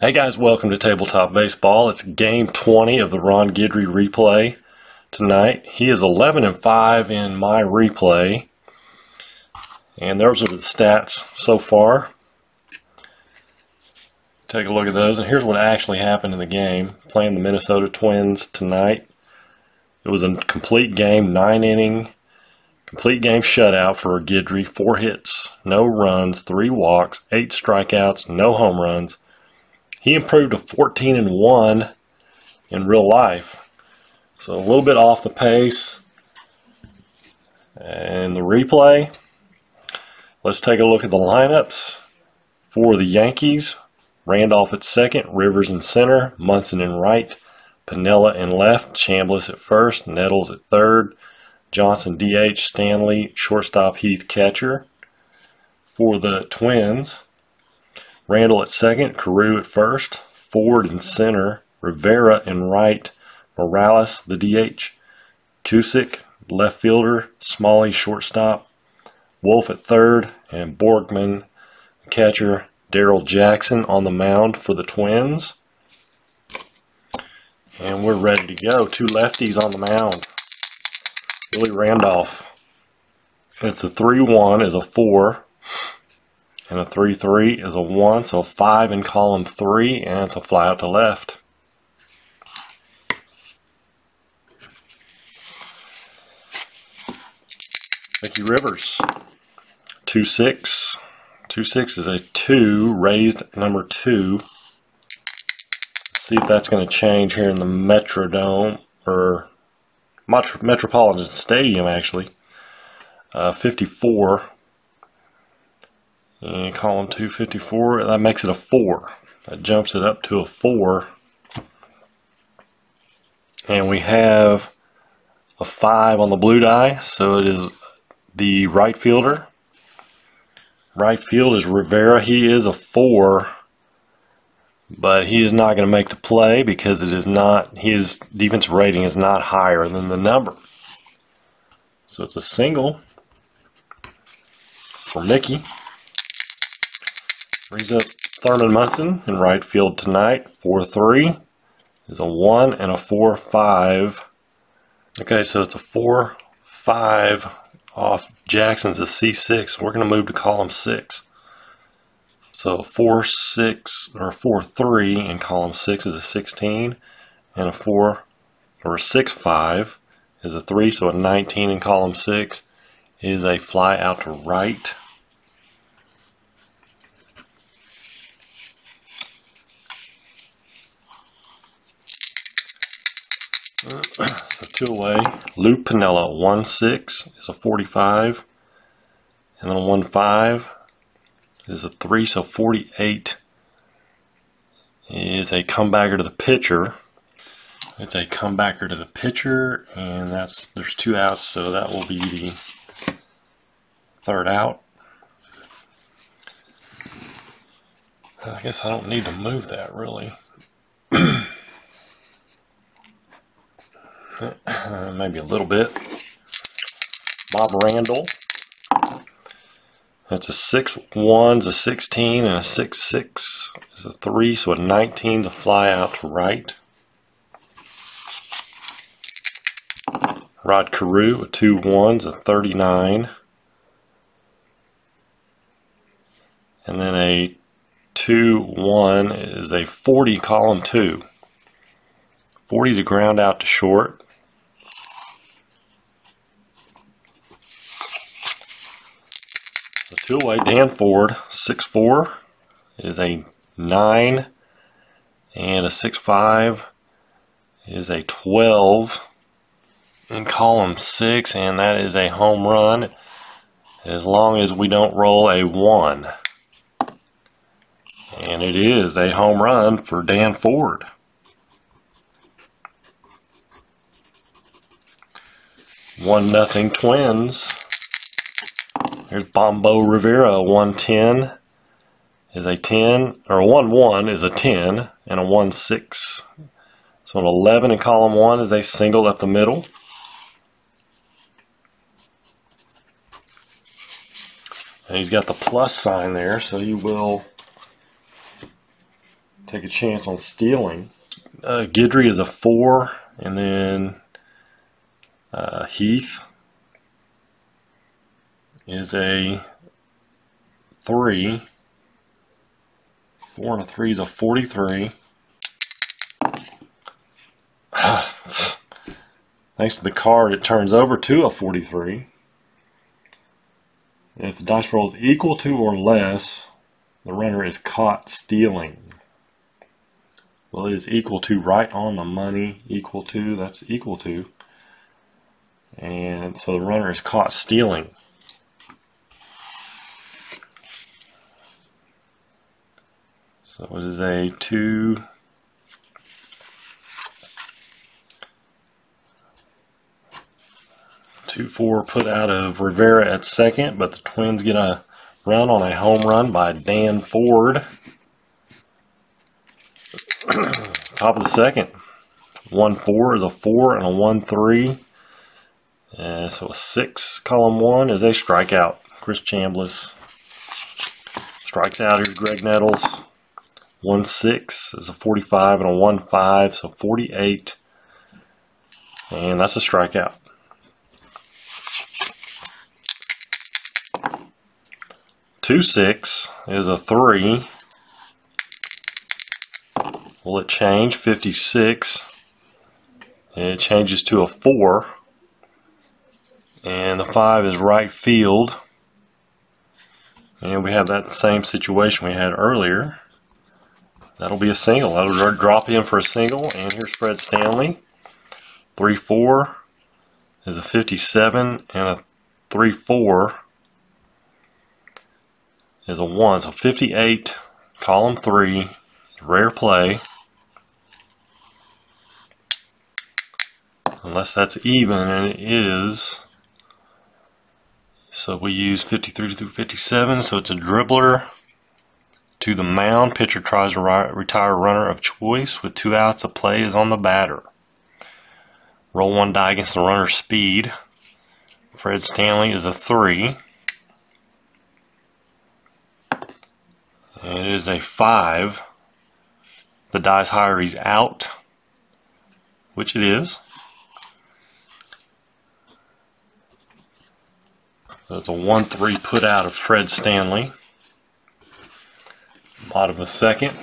Hey guys, welcome to Tabletop Baseball. It's game 20 of the Ron Guidry replay tonight. He is 11-5 in my replay. And those are the stats so far. Take a look at those. And here's what actually happened in the game. Playing the Minnesota Twins tonight. It was a complete game, 9-inning, complete game shutout for Guidry. 4 hits, no runs, 3 walks, 8 strikeouts, no home runs. He improved to 14-1 in real life. So a little bit off the pace. And the replay, let's take a look at the lineups. For the Yankees, Randolph at second, Rivers in center, Munson in right, Piniella in left, Chambliss at first, Nettles at third, Johnson DH, Stanley, shortstop, Heath catcher. For the Twins, Randall at second, Carew at first, Ford in center, Rivera in right, Morales, the DH, Cusick, left fielder, Smalley, shortstop, Wolf at third, and Borgman, catcher, Darrell Jackson on the mound for the Twins. And we're ready to go. 2 lefties on the mound. Willie Randolph. It's a 3-1 is a 4. And a 3-3 is a 1, so 5 in column 3, and it's a fly out to left. Mickey Rivers, 2-6. 2-6 is a 2, raised number 2. Let's see if that's going to change here in the Metrodome, or Metropolitan Stadium, actually. 54. And column 2, 54, that makes it a 4. That jumps it up to a 4. And we have a 5 on the blue die, so it is the right fielder. Right field is Rivera. He is a 4, but he is not going to make the play because it is not, his defensive rating is not higher than the number. So it's a single for Mickey. Brings up Thurman Munson in right field tonight. 4-3 is a 1 and a 4-5. Okay, so it's a 4-5 off Jackson's a C6. We're going to move to column 6. So 4-6 or 4-3 in column 6 is a 16, and a 4 or a 6-5 is a 3. So a 19 in column 6 is a fly out to right. So 2 away. Lou Piniella, 1-6 is a 45. And then a 1-5 is a 3, so 48 is a comebacker to the pitcher. It's a comebacker to the pitcher, and there's 2 outs, so that will be the 3rd out. I guess I don't need to move that, really. Maybe a little bit. Bob Randall. That's a 6-1 is a 16, and a 6-6 is a 3, so a 19 is a fly out to right. Rod Carew, a 2-1 is a 39. And then a 2-1 is a 40, column 2. 40 to ground out to short. The 2 away, Dan Ford, 6-4 is a 9, and a 6-5 is a 12 in column 6, and that is a home run as long as we don't roll a 1. And it is a home run for Dan Ford. 1-0 Twins. Here's Bombo Rivera. 1-10 is a 10, or 1-1 is a 10, and a 1-6. So an 11 in column 1 is a single up the middle. And he's got the plus sign there, so he will take a chance on stealing. Guidry is a 4, and then Heath is a 3. 4 and a 3 is a 43. Thanks to the card, it turns over to a 43. If the dice roll is equal to or less, the runner is caught stealing. Well, it is equal to, right on the money. Equal to, that's equal to. And so the runner is caught stealing. So it is a 2. 2-4 put out of Rivera at second, but the Twins get a run on a home run by Dan Ford. Top of the second. 1-4 is a 4 and a 1-3. So a 6, column 1 is a strikeout. Chris Chambliss strikes out. Here's Greg Nettles. 1-6 is a 45 and a 1-5, so 48. And that's a strikeout. 2-6 is a 3. Will it change? 56. It changes to a 4. And the 5 is right field. And we have that same situation we had earlier. That'll be a single. That'll drop in for a single. And here's Fred Stanley. 3-4 is a 57 and a 3-4 is a 1. So 58, column 3, rare play. Unless that's even, and it is. So we use 53 through 57, so it's a dribbler to the mound. Pitcher tries to retire runner of choice with 2 outs. A play is on the batter. Roll 1 die against the runner's speed. Fred Stanley is a 3. And it is a 5. The die's higher, he's out, which it is. So it's a 1-3 put out of Fred Stanley. Bottom of the second.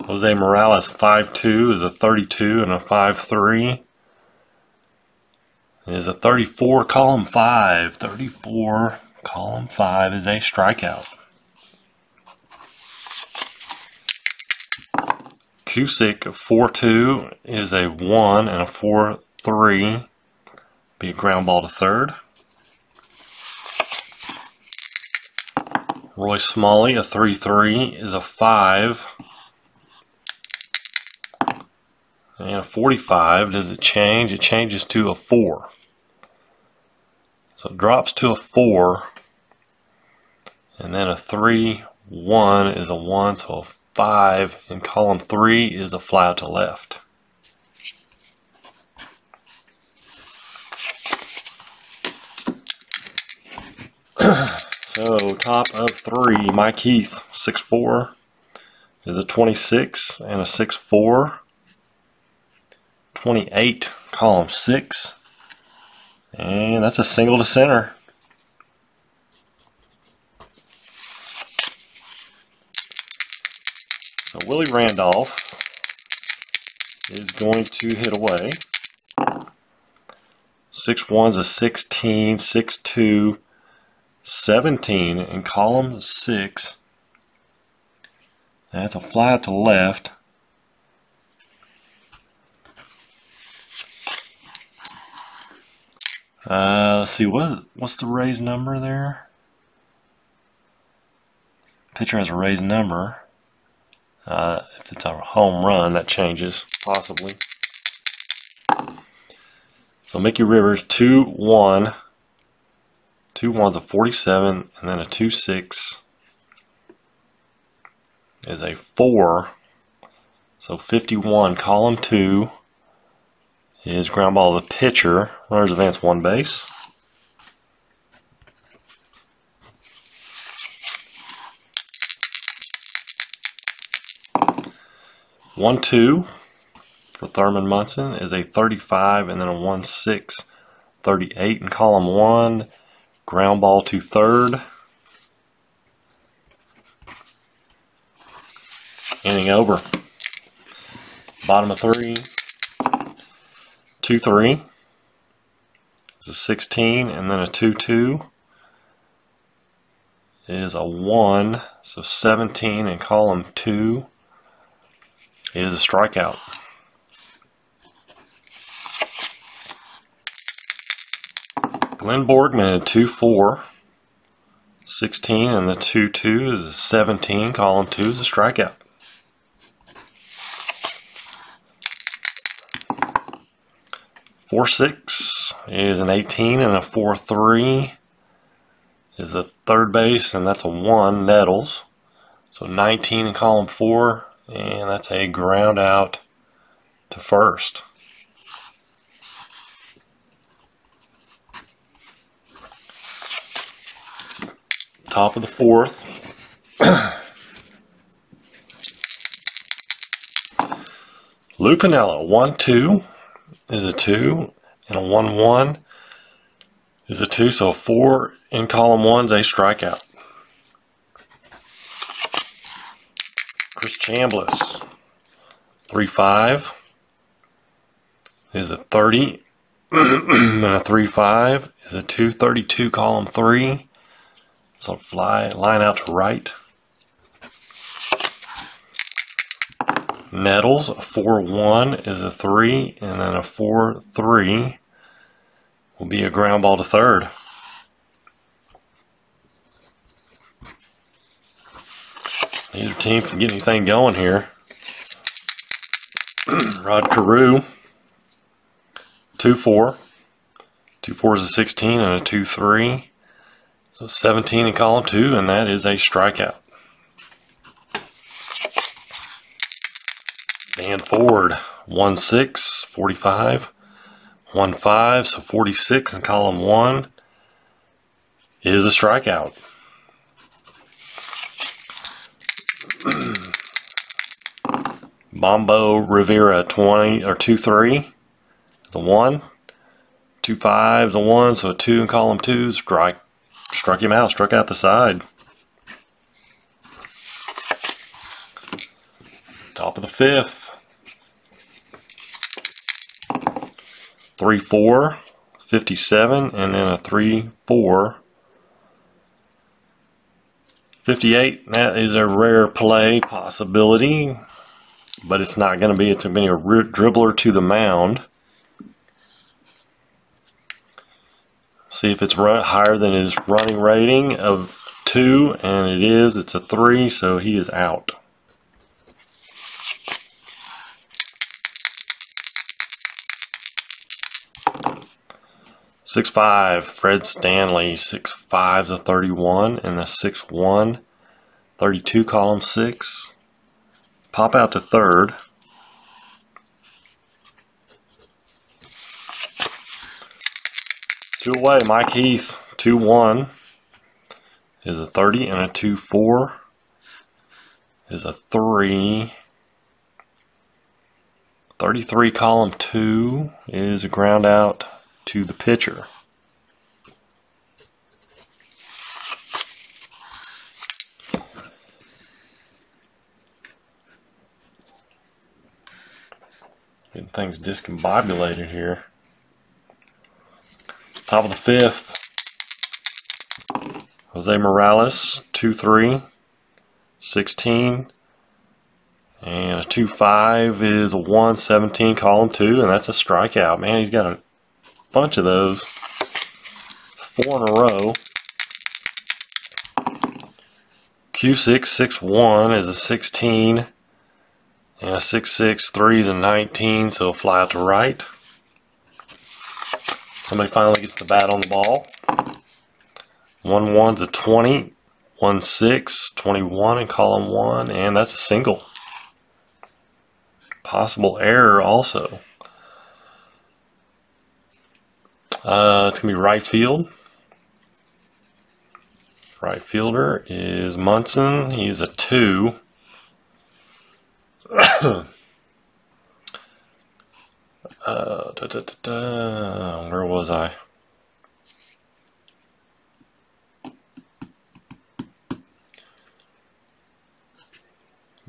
Jose Morales, 5-2, is a 32 and a 5-3. Is a 34, column 5. 34, column 5 is a strikeout. Cusick, 4-2, is a 1 and a 4-3. Be a ground ball to third. Roy Smalley, a 3-3, is a 5. And a 45, does it change? It changes to a 4. So it drops to a 4. And then a 3-1 is a 1, so a 5 in column 3 is a fly out to left. So top of 3, Mike Heath, 6'4", is a 26 and a 6'4". 28, column 6, and that's a single to center. So Willie Randolph is going to hit away. 6'1's a 16, 6'2", 17 in column 6. That's a fly out to left. Let's see, what's the raised number there? Pitcher has a raised number. If it's a home run, that changes, possibly. So Mickey Rivers, 2-1. 2-1's a 47, and then a 2-6 is a 4. So 51, column 2 is ground ball to the pitcher. Runners advance 1 base. 1-2 for Thurman Munson is a 35, and then a 1-6, 38 in column 1. Ground ball to third. Inning over. Bottom of 3. 2-3 is a 16, and then a 2-2 is a 1, so 17 in column 2 is a strikeout. Glenn Borgman at 2-4, 16, and the 2-2 is a 17, column 2 is a strikeout. Four 6 is an 18, and a 4-3 is a third base, and that's a 1, Nettles. So 19 in column 4, and that's a ground out to first. Top of the 4th. Lou Piniella, 1-2 is a 2, and a 1-1 is a 2, so 4 in column 1 is a strikeout. Chris Chambliss, 3-5 is a 30, and a 3-5 is a 2-32, column 3, so line out to right. Nettles, a 4-1 is a 3, and then a 4-3 will be a ground ball to third. Neither team can get anything going here. Rod Carew, 2-4. 2-4 is a 16, and a 2-3. So 17 in column 2, and that is a strikeout. Dan Ford, 1-6, 45, 1-5, so 46 in column 1 is a strikeout. Bombo Rivera, 20 or 2-3, the 1, 2-5 is a 1, so a 2 in column 2, struck him out, struck out the side. Top of the 5th. 3-4, 57, and then a 3-4, 58. That is a rare play possibility, but it's not going to be. It's going to be a dribbler to the mound. See if it's higher than his running rating of 2, and it is. It's a 3, so he is out. (6-5) Fred Stanley, 6-5 is a 31, and a 6-1, 32, column 6. Pop out to third. Two away, Mike Heath, 2-1 is a 30, and a 2-4 is a 3. 33, column 2 is a ground out to the pitcher. Getting things discombobulated here. Top of the 5th. Jose Morales, 2-3, 16, and a 2-5 is a 1-17, column 2, and that's a strikeout. Man, he's got a bunch of those. 4 in a row. Q6, 6-1 is a 16, and a 6-6, 3 is a 19, so fly out to right. Somebody finally gets the bat on the ball. 1-1's a 20, 1-6, 21 in column 1, and that's a single. Possible error also. It's going to be right field. Right fielder is Munson. He's a 2. Where was I?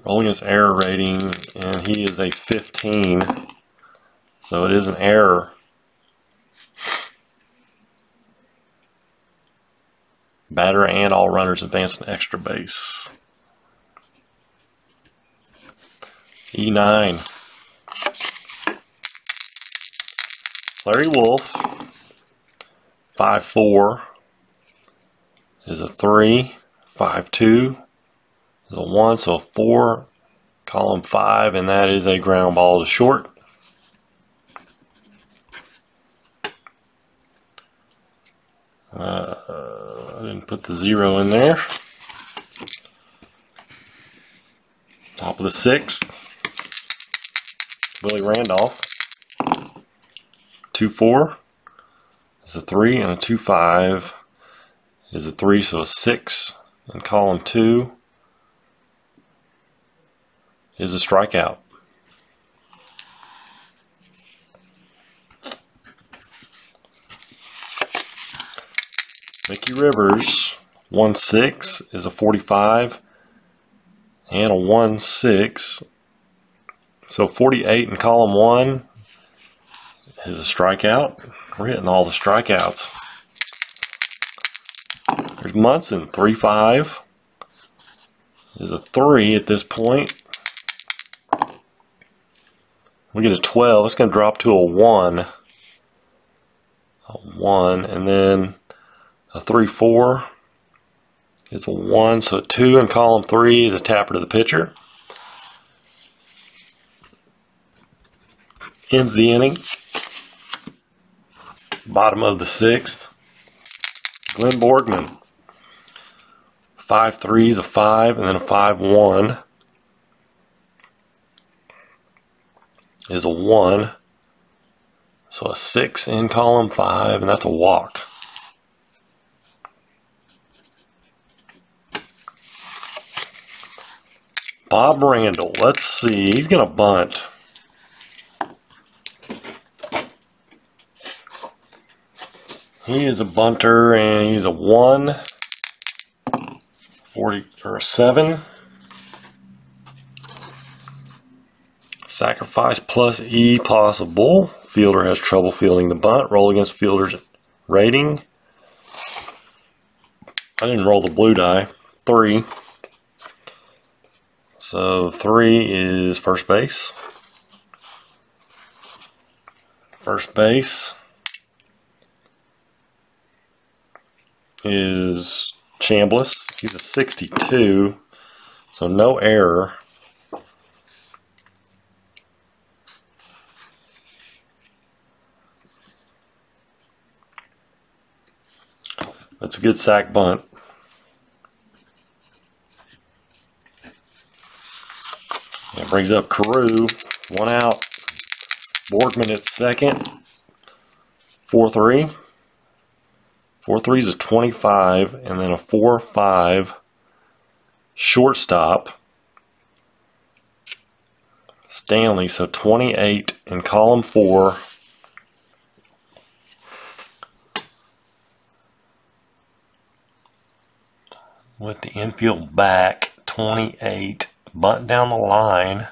Rolling his error rating, and he is a 15, so it is an error. Batter and all runners advance to extra base. E9. Larry Wolf, 5-4, is a 3, 5-2, is a 1, so a 4, column 5, and that is a ground ball to short. I didn't put the 0 in there. Top of the 6th, Willie Randolph, 2-4 is a 3, and a 2-5 is a 3, so a 6 in column 2 is a strikeout. Mickey Rivers, 1-6 is a 45 and a 1-6, so 48 in column 1 is a strikeout. We're hitting all the strikeouts. There's Munson, 3-5 is a 3 at this point. We get a 12. It's going to drop to a 1. A 1, and then a 3-4 is a 1, so a 2 in column 3 is a tapper to the pitcher. Ends the inning. Bottom of the 6th. Glenn Borgman, 5-3 is a 5, and then a 5-1 is a 1, so a 6 in column 5, and that's a walk. Bob Randall, let's see, he's going to bunt. He is a bunter, and he's a 1, 40, or a 7. Sacrifice plus E possible. Fielder has trouble fielding the bunt. Roll against fielder's rating. I didn't roll the blue die. 3. So 3 is first base. First base is Chambliss. He's a 62, so no error. That's a good sack bunt. That brings up Carew. 1 out. Borgman at second. 4-3. 4-3 is a 25, and then a 4-5 shortstop. Stanley, so 28 in column 4. With the infield back, 28. Bunt down the line.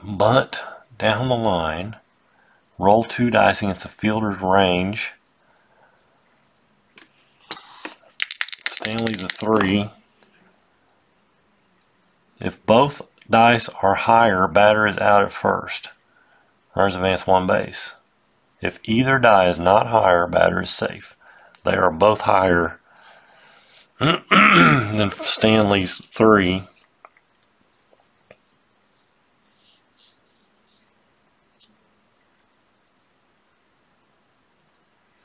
Bunt down the line. Roll 2 dice against the fielder's range. Stanley's a 3. If both dice are higher, batter is out at first. Runners advance 1 base. If either die is not higher, batter is safe. They are both higher than Stanley's 3.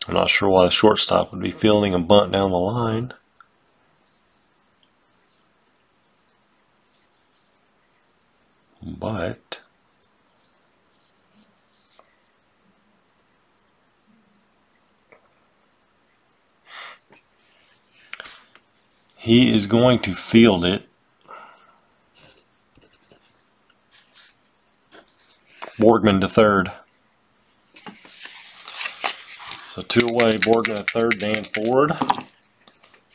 I'm not sure why the shortstop would be fielding a bunt down the line. But He is going to field it. Borgman to third. So 2 away, Borgman at third, Dan Ford.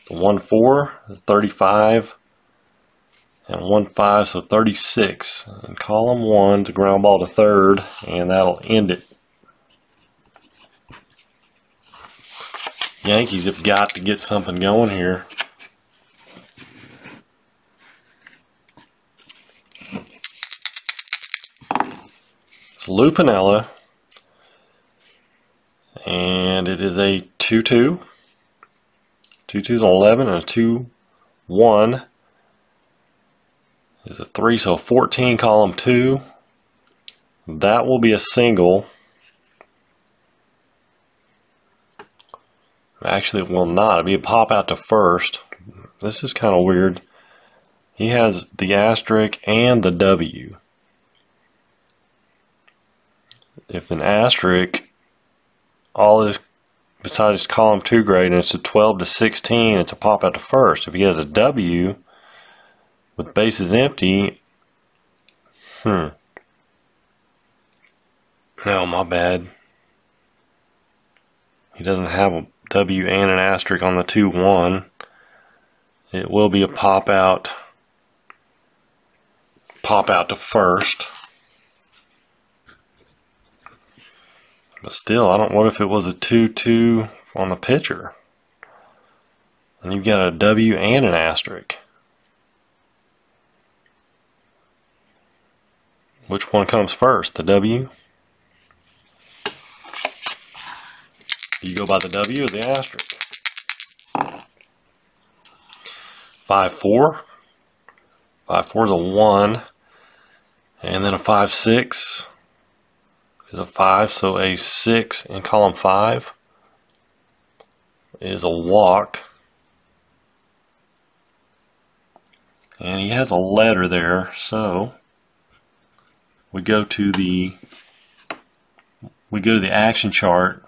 The 1-4, 35, and 1-5, so 36. And column 1's a ground ball to third, and that'll end it. Yankees have got to get something going here. It's Lou Piniella, and it is a 2-2. 2-2's an 11, and a 2-1 is a 3, so 14, column 2. That will be a single. Actually, it will not. It'll be a pop out to first. This is kind of weird. He has the asterisk and the W. If an asterisk, all is besides his column 2 grade, and it's a 12 to 16, it's a pop out to first. If he has a W with bases empty, no, my bad. He doesn't have a W and an asterisk on the 2-1. It will be a pop out to first. But still, I don't. What if it was a 2-2 on the pitcher? And you've got a W and an asterisk. Which one comes first, the W? Do you go by the W or the asterisk? 5-4. 5-4 is a 1. And then a 5-6 is a 5. So a 6 in column 5 is a walk. And he has a letter there, so we go to the action chart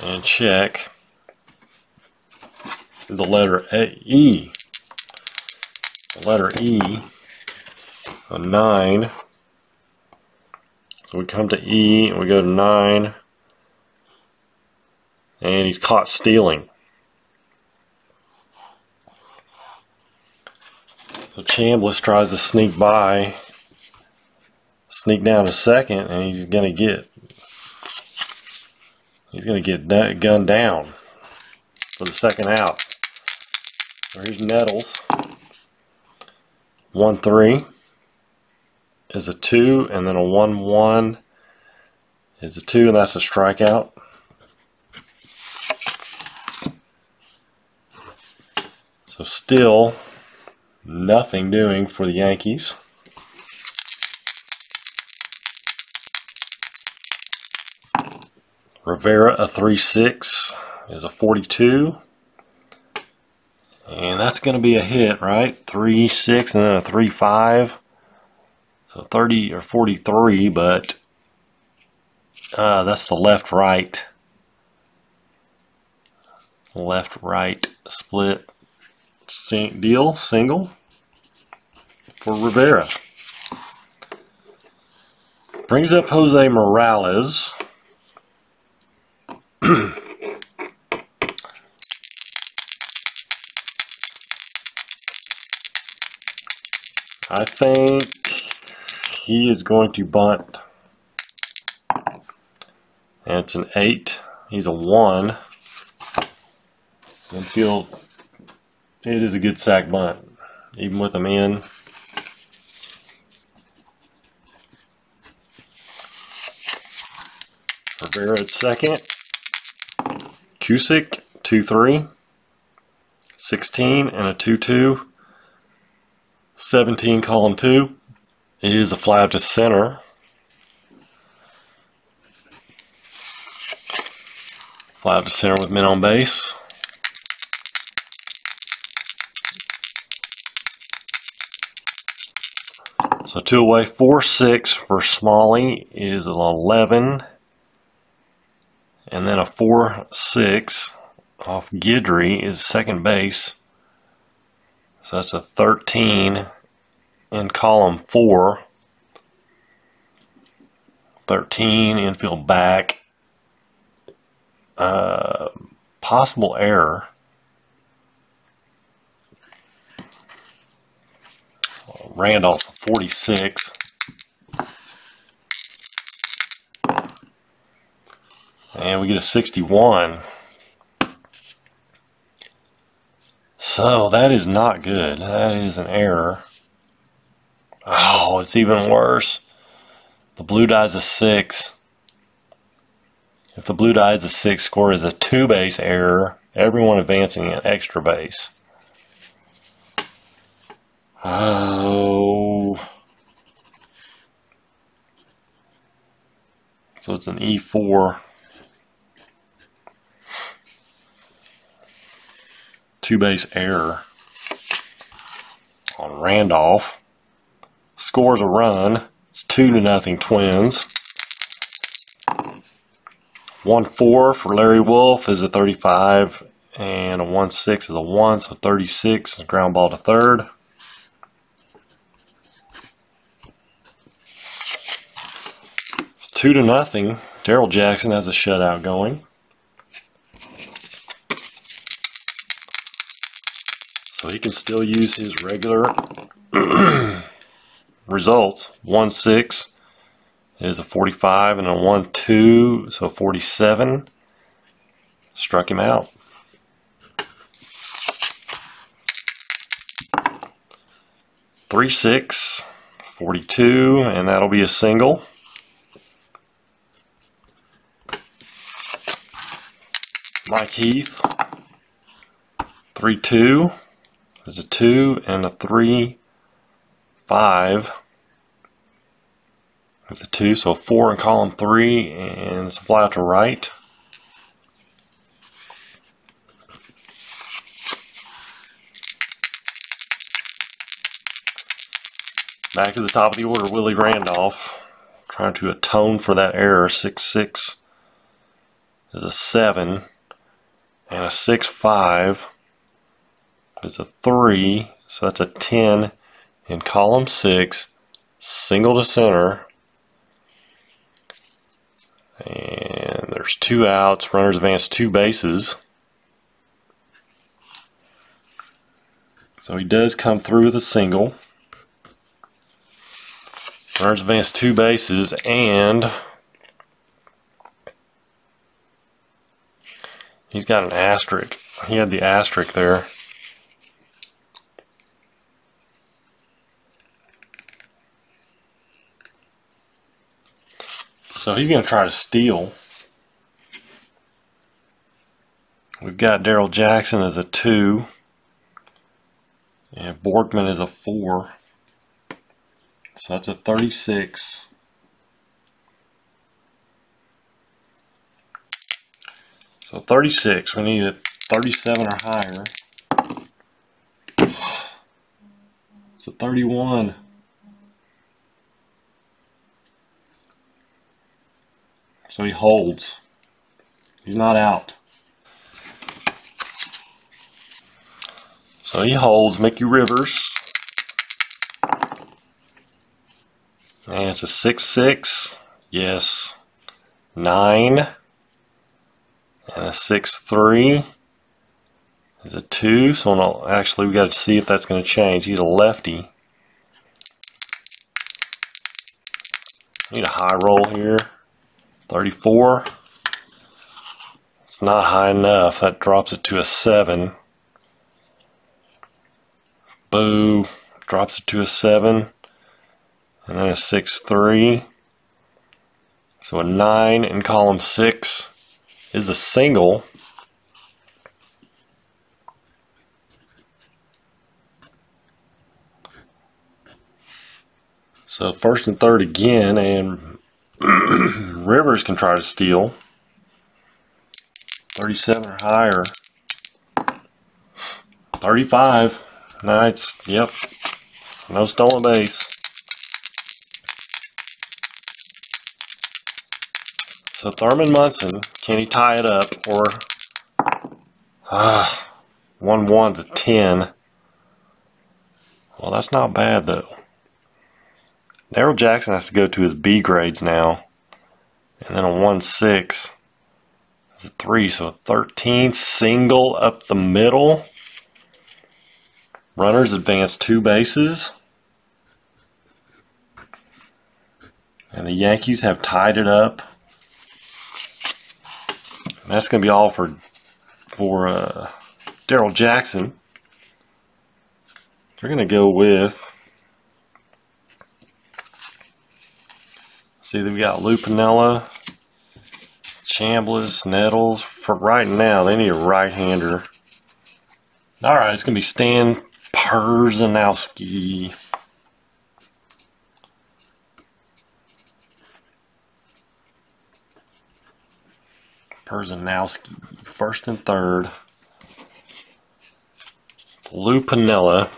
and check the letter E. The letter E, a 9. So we come to E and we go to 9, and he's caught stealing. So Chambliss tries to sneak down to second, and he's gonna get gunned down for the second out. So here's Nettles. 1-3 is a 2, and then a 1-1 is a 2, and that's a strikeout. So still nothing doing for the Yankees. Rivera, a 3-6 is a 42. And that's going to be a hit, right? 3-6 and then a 3-5. So 30 or 43, but that's the left-right. Left-right split single for Rivera. Brings up Jose Morales. I think he is going to bunt. And it's an 8. He's a 1. Infield. It is a good sack bunt, even with him in. Rivera at second. Cusick, 2-3. 16 and a 2-2. 17, column 2. It is a fly out to center. Fly out to center with men on base. So 2 away, 4-6 for Smalley is an 11. And then a 4-6 off Guidry is second base. So that's a 13 in column 4. 13 infield back. Possible error. Randolph 46. And we get a 61. So that is not good. That is an error. Oh, it's even worse. The blue die's a 6. If the blue die is a 6, score is a 2-base error. Everyone advancing an extra base. Oh. So it's an E4. 2-base error on Randolph. Scores a run. It's 2-0 Twins. 1-4 for Larry Wolf is a 35, and a 1-6 is a 1, so 36. Ground ball to third. It's 2-0. Darryl Jackson has a shutout going. So he can still use his regular results. 1-6 is a 45 and a 1-2, so 47. Struck him out. 3-6, 42, and that'll be a single. Mike Heath, 3-2. There's a 2 and a 3, 5. There's a 2, so a 4 in column 3, and it's a fly out to right. Back to the top of the order, Willie Randolph, trying to atone for that error. 6-6 is a 7, and a 6-5 is a 3, so that's a 10 in column 6, single to center, and there's 2 outs. Runners advance 2 bases, so he does come through with a single. Runners advance 2 bases, and he's got an asterisk. He had the asterisk there. So he's going to try to steal. We've got Darryl Jackson as a 2. And Borkman is a 4. So that's a 36. So 36. We need a 37 or higher. It's a 31. So he holds. He's not out. So he holds. Mickey Rivers. And it's a 6-6. Yes. 9. And a 6-3 is a 2. So no, actually we got to see if that's going to change. He's a lefty. Need a high roll here. 34. It's not high enough. That drops it to a 7. Boo. Drops it to a 7. And then a 6-3. So a 9 in column 6 is a single. So first and third again, and Rivers can try to steal. 37 or higher. 35. Nice. Yep. No stolen base. So Thurman Munson, can he tie it up, or 1-1's a 10. Well, that's not bad though. Daryl Jackson has to go to his B grades now. And then a 1-6 is a 3, so a 13. Single up the middle. Runners advance 2 bases. And the Yankees have tied it up. And that's going to be all for Daryl Jackson. We're going to go with, see, we got Lou Piniella, Chambliss, Nettles. For right now, they need a right-hander. All right, it's going to be Stan Perzanowski. First and third. It's Lou Piniella.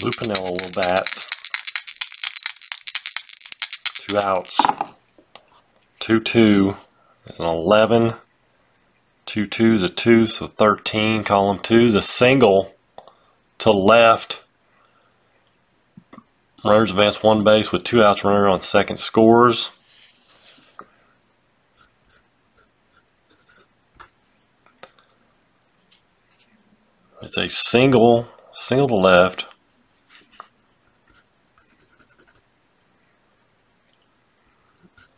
Lou Piniella will bat. 2 outs. 2-2 is an 11. 2-2 is a 2, so 13. Column 2 is a single to left. Runners advance 1 base with 2 outs. Runner on second scores. It's a single to left.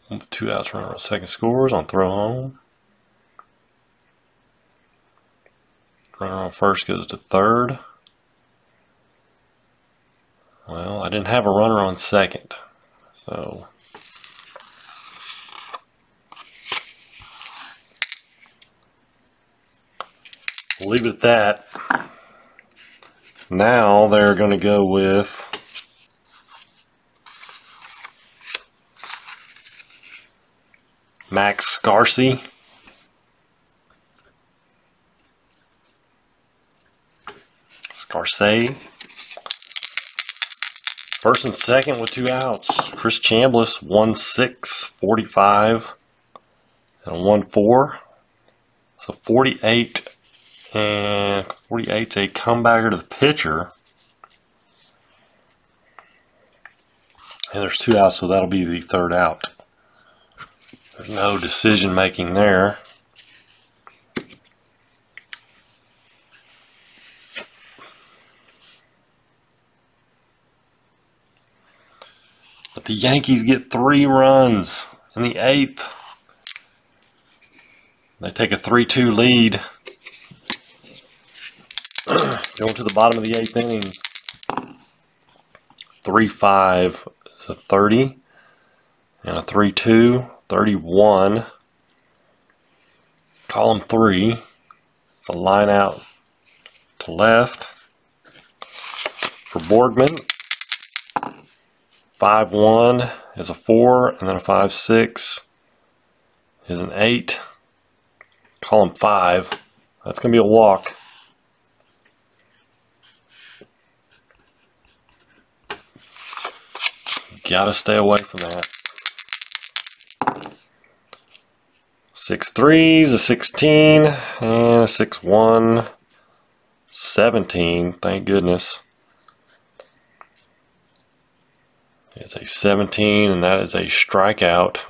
With 2 outs. Runner on second scores on throw home. Runner on first goes to third. Well, I didn't have a runner on second, so we'll leave it at that. Now they're going to go with Max Scarsi. First and second with 2 outs. Chris Chambliss, 1-6, 45, and 1-4. So 48, and 48's a comebacker to the pitcher. And there's 2 outs, so that'll be the third out. There's no decision making there. But the Yankees get 3 runs in the 8th. They take a 3-2 lead. Going to the bottom of the 8th inning. 3-5 is a 30. And a 3-2, 31. Column 3. It's a line out to left for Borgman. 5-1 is a 4, and then a 5-6 is an 8. Column 5. That's going to be a walk. Gotta stay away from that. 6-3 is a 16, and a 6-1, 17. Thank goodness. It's a 17, and that is a strikeout.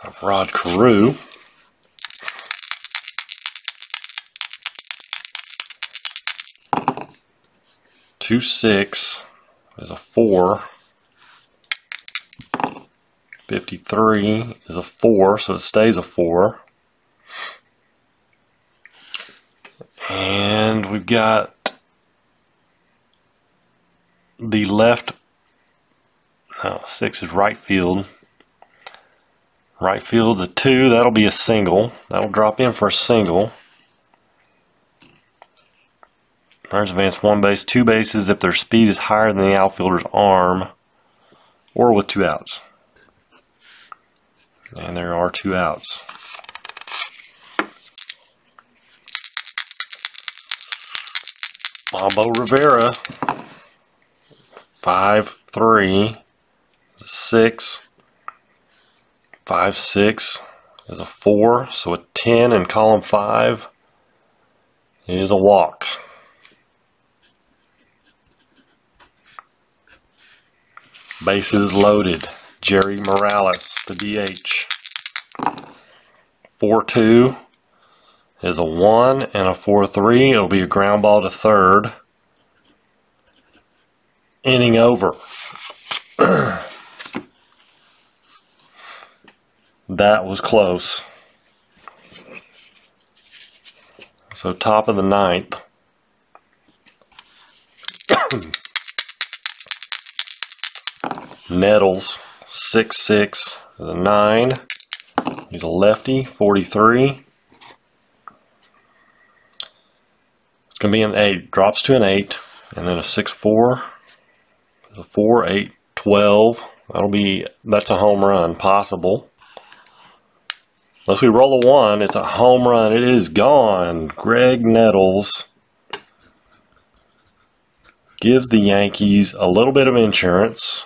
Of Rod Carew. Two 6 is a 4. 53 is a 4, so it stays a 4. And we've got the left, no, 6 is right field. Right field's a 2, that'll be a single. That'll drop in for a single. Runners advance 1 base, 2 bases if their speed is higher than the outfielder's arm, or with 2 outs. And there are 2 outs. Mambo Rivera, 5-3, 6, 5-6 is a 4, so a 10 in column 5 is a walk. Bases loaded, Jerry Morales, the DH. 4-2 is a 1 and a 4-3. It'll be a ground ball to third. Inning over. That was close. So top of the ninth. Nettles, 6-6 is a 9. He's a lefty, 43. It's going to be an 8. Drops to an 8. And then a 6-4 is a 4, 8, 12. That's a home run, possible. Unless we roll a 1, it's a home run. It is gone. Greg Nettles gives the Yankees a little bit of insurance.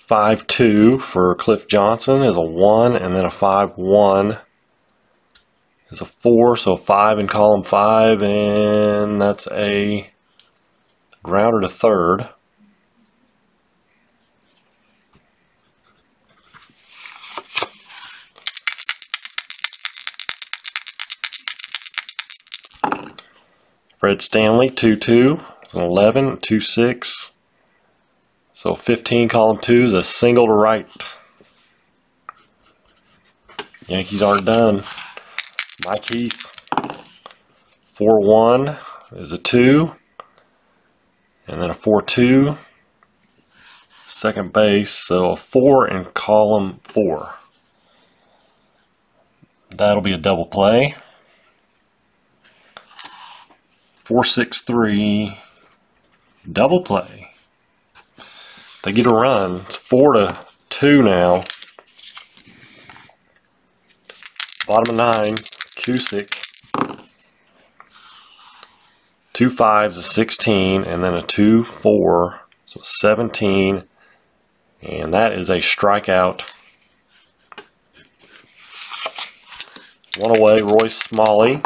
$5-2 for Cliff Johnson is a 1, and then a 5-1 is a 4, so 5 in column 5, and that's a grounder to third. Fred Stanley, 2-2, it's an 11, 2-6. So 15 column 2 is a single to right. Yankees aren't done. Mike Heath, 4-1 is a 2. And then a 4-2. Second base, so a 4 in column 4. That'll be a double play. 4-6-3, double play. They get a run. It's 4-2 now. Bottom of 9, Cusick. 2 5s, a 16, and then a 2-4, so 17, and that is a strikeout. One away, Royce Smalley.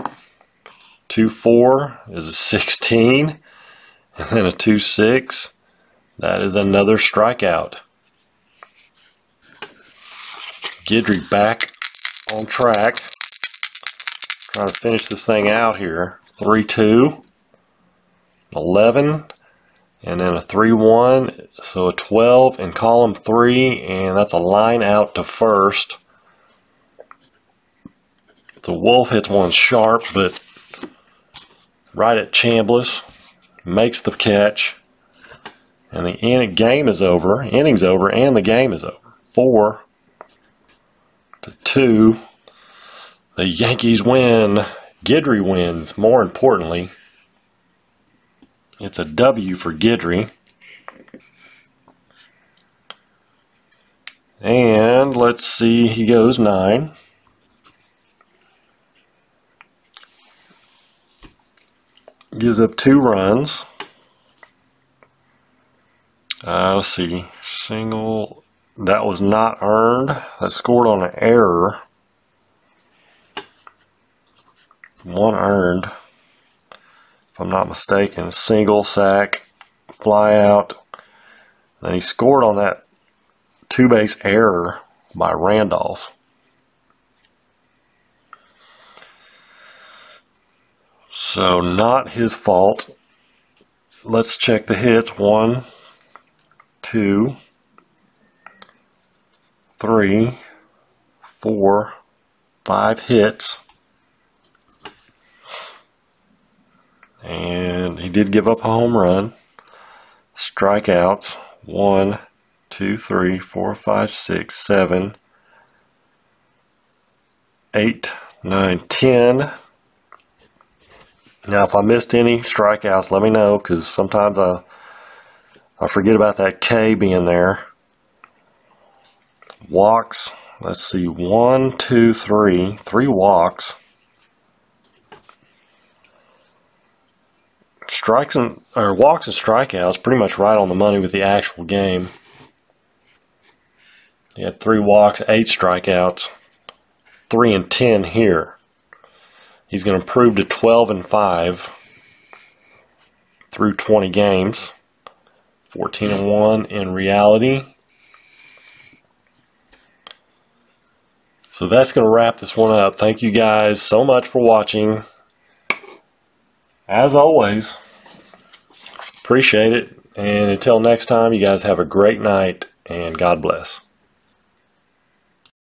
2-4 is a 16, and then a 2-6. That is another strikeout. Guidry back on track. Trying to finish this thing out here. 3-2, 11, and then a 3-1. So a 12 in column 3, and that's a line out to first. The Wolf hits one sharp, but right at Chambliss. Makes the catch. And the game is over, inning's over, and the game is over. 4-2. The Yankees win. Guidry wins, more importantly. It's a W for Guidry. And let's see, he goes 9. Gives up 2 runs. Let's see, single, that was not earned. That scored on an error. 1 earned, if I'm not mistaken. Single, sack, fly out. Then he scored on that 2-base error by Randolph. So not his fault. Let's check the hits. 1, 2, 3, 4, 5 hits. And he did give up a home run. Strikeouts. 1, 2, 3, 4, 5, 6, 7, 8, 9, 10. Now, if I missed any strikeouts, let me know, because sometimes I forget about that K being there. Walks, Let's see, 1, 2, 3. 3 walks. Walks and strikeouts pretty much right on the money with the actual game. He had 3 walks, 8 strikeouts, 3 and 10 here. He's going to improve to 12-5 through 20 games. 14-1 in reality. So that's going to wrap this one up. Thank you guys so much for watching. As always, appreciate it. And until next time, you guys have a great night and God bless.